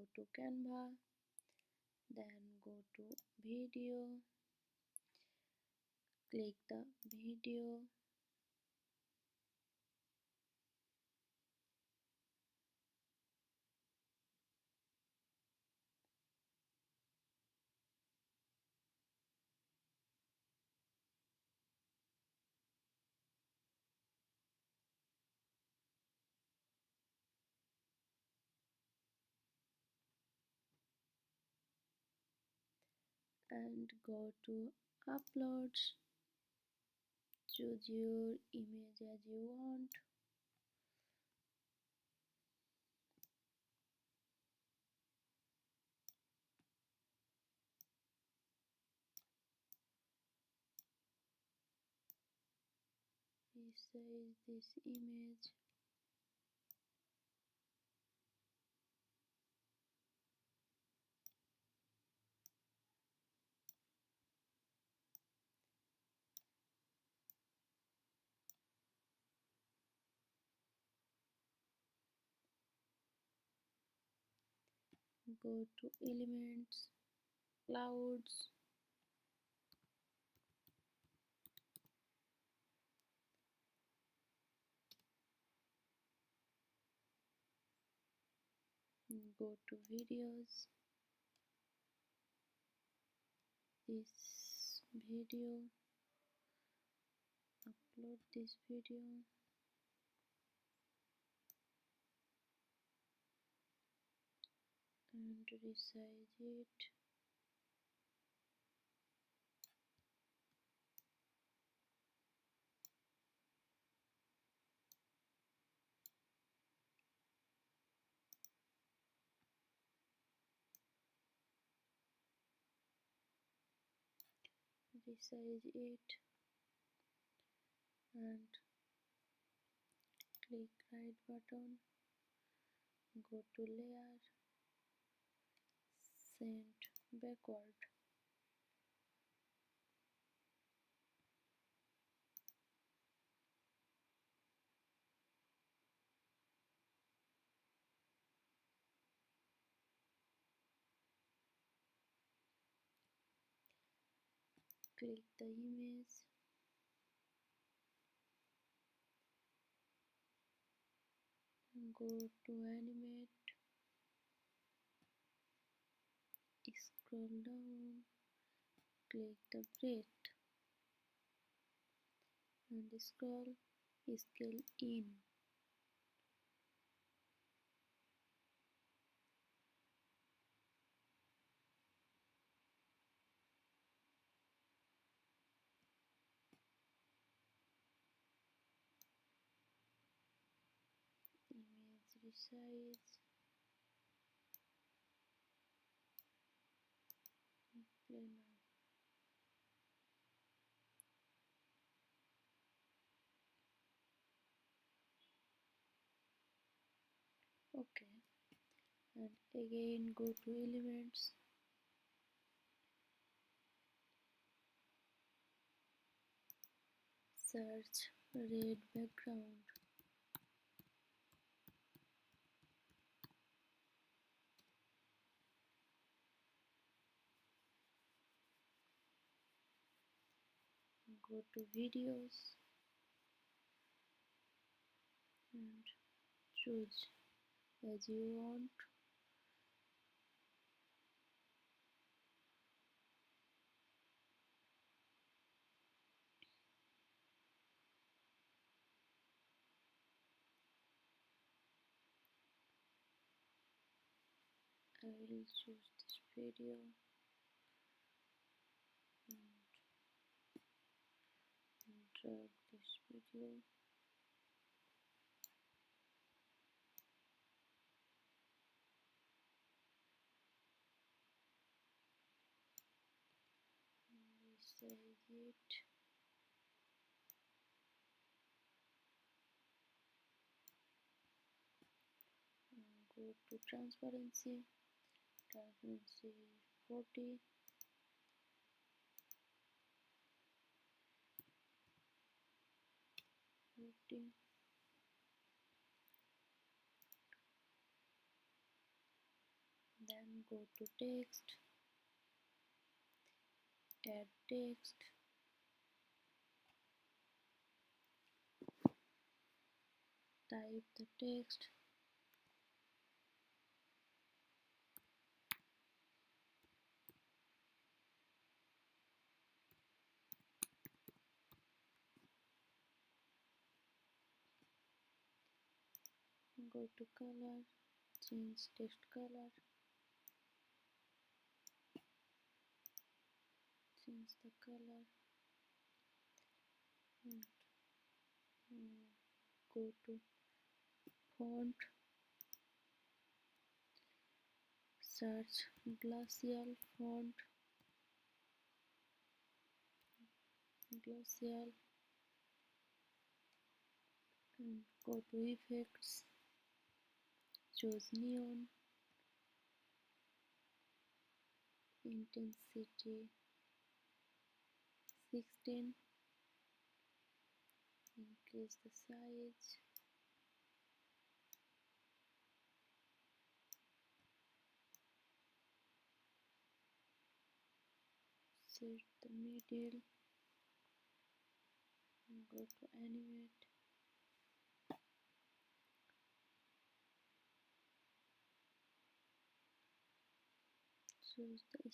go to Canva, then go to video, click the video, and go to uploads. Choose your image as you want. Resize this image. Go to elements, clouds, go to videos, this video, upload this video, and resize it. Resize it and click right button, go to layer, send backward. Click the image, go to animate, scroll down, click the breath and scroll scale in. Image resize, play now. Okay, and again go to elements, search red background, go to videos and choose as you want. I will choose this video and drag this video. Resize it. And go to transparency 40, Go to text, add text, type the text, go to color, change text color, change the color, and go to font, search glacial font, glacial, and go to effects, choose neon, intensity 16, increase the size, set the middle, go to animate, choose the